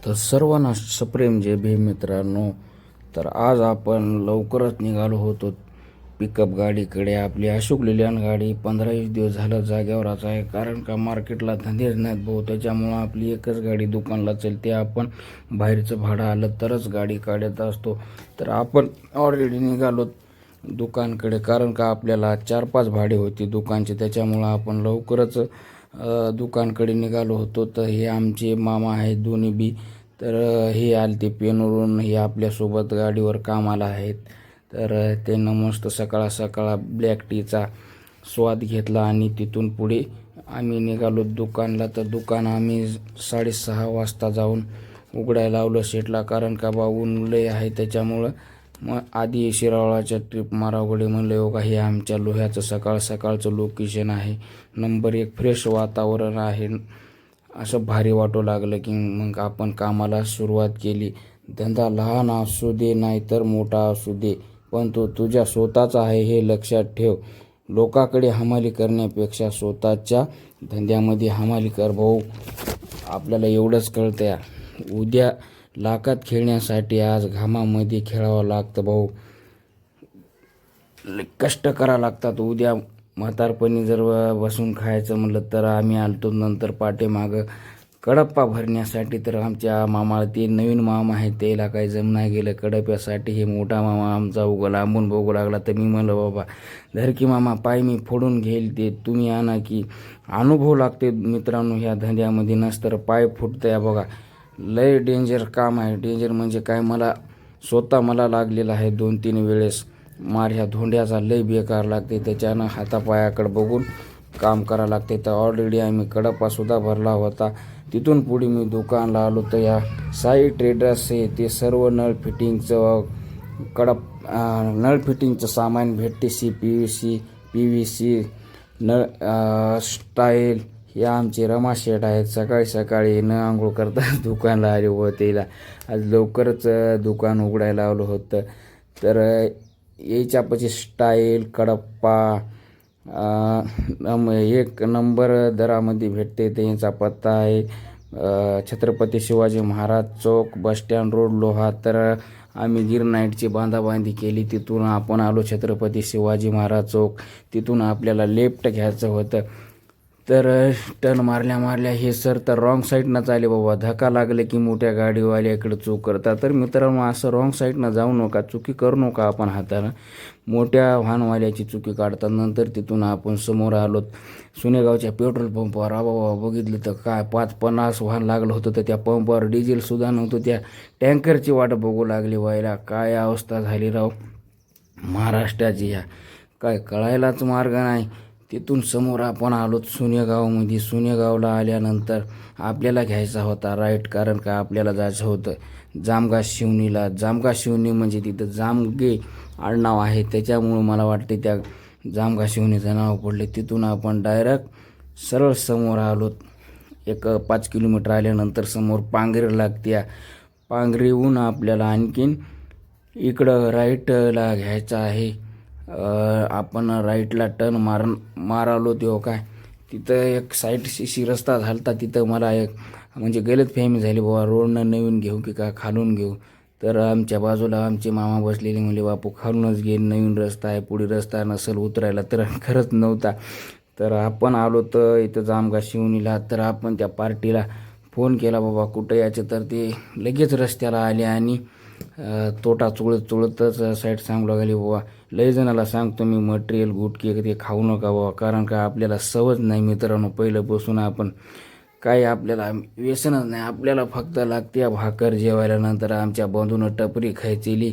तर सर्वांना सप्रेम जय भीम मित्रांनो. तर आज आपण लवकरच निघालो होतो पिकअप गाडीकडे. आपली अशोक लेलँड गाडी 15-20 दिवस झालं जाग्यावरच आहे, कारण का मार्केटला धंदेच नाहीत भाऊ. त्याच्यामुळं आपली एकच गाडी दुकानला चलते. आपण बाहेरचं भाडं आलं तरच गाडी काढत असतो. तर आपण ऑलरेडी निघालो दुकानकडे, कारण का आपल्याला 4-5 भाडे होती दुकानचे. त्याच्यामुळं आपण लवकरच दुकानकडे निघालो होतो. तर हे आमचे मामा आहेत दोन्ही बी. तर हे आलते पेनवरून, हे आपल्यासोबत गाडीवर कामाला आहेत. तर त्यांना मस्त सकाळ सकाळ ब्लॅक टीचा स्वाद घेतला आणि तिथून पुढे आम्ही निघालो दुकानला. तर दुकान आम्ही 6:30 वाजता जाऊन उघडायला लावलं शेटला, कारण का बा ऊन लय आहे. त्याच्यामुळं मग आधी शिराळाच्या ट्रिप मारावडे म्हणलं. हो का, हे आमच्या लोह्याचं सकाळ सकाळचं लोकेशन आहे. नंबर 1 फ्रेश वातावरण आहे. असं भारी वाटू लागलं की मग आपण कामाला सुरुवात केली. धंदा लहान असू दे नाहीतर मोठा असू दे, पण तो तुझ्या स्वतःचा आहे हे लक्षात ठेव. लोकांकडे हमाली करण्यापेक्षा स्वतःच्या धंद्यामध्ये हमाली कर भाऊ. आपल्याला एवढंच कळतंय, उद्या लाखात खेळण्यासाठी आज घामामध्ये खेळावं लागतं भाऊ. कष्ट करावं लागतात. उद्या म्हातारपणी जर बसून खायचं म्हणलं तर आम्ही आलतो नंतर पाठीमागं कडप्पा भरण्यासाठी. तर आमच्या मामाला, ते नवीन मामा आहे, त्याला काही जमना गेलं कडप्यासाठी. हे मोठा मामा आमचा उगा लांबून बघू लागला. तर मी म्हणलं, बाबा धरकी मामा, पाय मी फोडून घेईल, ते तुम्ही आणा की. अनुभव लागते मित्रांनो ह्या धंद्यामध्ये, नसतर पाय फुटतंय बघा. लय डेंजर काम आहे. डेंजर म्हणजे काय, मला लागलेलं आहे 2-3 वेळेस मार. ह्या धोंड्याचा लय बेकार लागते. त्याच्यानं हातापायाकडे बघून काम करावं लागते. तर ऑलरेडी आम्ही कडप्पासुद्धा भरला होता. तिथून पुढे मी दुकानला आलो. तर या साई ट्रेडर्स हे ते सर्व नळ फिटिंगचं नळ फिटिंगचं सामान भेटते. PVC नळ स्टाईल. हे आमचे रमाशेठ आहेत. सकाळी सकाळी न आंघोळ करता दुकानला आले होते. आज लवकरच दुकान उघडायला लावलं होतं. तर याच्यापाशी स्टाईल कडप्पा 1 नंबर दरामध्ये भेटते. त्यांचा पत्ता आहे छत्रपती शिवाजी महाराज चौक, बसस्टँड रोड, लोहा. तर आम्ही गिरनाईटची बांधाबांधी केली. तिथून आपण आलो छत्रपती शिवाजी महाराज चौक. तिथून आपल्याला लेफ्ट घ्यायचं होतं. तर टर्न मारल्या हे सर तर रॉंग साईडनं चाले बाबा. धक्का लागले की मोठ्या गाडीवाल्याकडे चूक करतात. तर मित्रांनो, असं रॉंग साईडनं जाऊ नका, चुकी करू नका आपण हातानं. मोठ्या वाहनवाल्याची चुकी काढतात. नंतर तिथून आपण समोर आलो सुनेगावच्या पेट्रोल पंपावर. बाबा बघितलं तर काय 5-50 वाहन लागलं होतं. तर त्या पंपावर डिझेलसुद्धा नव्हतं. त्या टँकरची वाट बघू लागली व्हायला. काय अवस्था झाली राव महाराष्ट्राची. ह्या काय कळायलाच मार्ग नाही. तिथून समोर आपण आलो सुनेगावमध्ये. सुनेगावला आल्यानंतर आपल्याला घ्यायचा होता राईट, कारण का आपल्याला जायचं होतं जामगा शिवणीला. जामगा शिवणी म्हणजे तिथं जामगे आडनाव आहे, त्याच्यामुळं मला वाटते त्या जामगा शिवणीचं नाव पडले. तिथून आपण डायरेक्ट सरळ समोर आलो. 5 किलोमीटर आल्यानंतर समोर पांगरी लागते. पांगरीहून आपल्याला आणखीन इकडं राईटला घ्यायचं आहे. आपण राईटला टर्न मारालो तेव्हा काय तिथं एक साईडशी रस्ता झालता. तिथं मला एक म्हणजे गलतफहमी झाली, बाबा रोडनं नवीन घेऊ की का खालून घेऊ. तर आमच्या बाजूला आमचे मामा बसलेले म्हणले, बापू खालूनच घे, नवीन रस्ता आहे, पुढे रस्ता नसेल उतरायला. तर खरंच नव्हता. तर आपण आलो तर इथं जामगा शिवणीला. तर आपण त्या पार्टीला फोन केला, बाबा कुठं यायचं. तर ते लगेच रस्त्याला आले आणि तोटा चुळतच साईड सांगू लागली, बाबा लय जणाला सांगतो मी मटेरियल गुटके ते खाऊ नका बाबा, कारण का आपल्याला सवज नाही मित्रांनो. पहिल्यापासून आपण काय आपल्याला व्यसनच नाही. आपल्याला फक्त लागते भाकर जेवायला. नंतर आमच्या बंधूनं टपरी खायचीली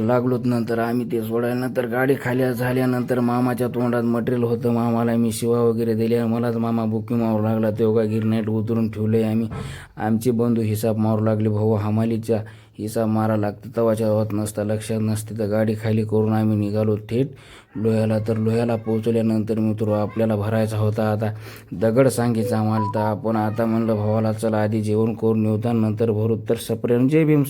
लागलोत. नंतर आम्ही ते सोडायला. नंतर गाडी खाली झाल्यानंतर मामाच्या तोंडात मटेरियल होतं. मामाला मी शिवा वगैरे दिले. मलाच मामा बुकी मारू लागला. तेव्हा गिरनाईट उतरून ठेवले आम्ही. आमचे बंधू हिसाब मारू लागले, भाऊ हमालीचा हिसाब मारा लागतं. तवाच्या होत नसता, लक्षात नसते. तर गाडी खाली करून आम्ही निघालो थेट लोह्याला. तर लोह्याला पोहोचल्यानंतर मित्र आपल्याला भरायचा होता आता दगड सांगीचा माल. तर आपण आता म्हणलं भावाला चला आधी जेवण करून येऊ, नंतर भरू. तर सप्रेम जय भीम.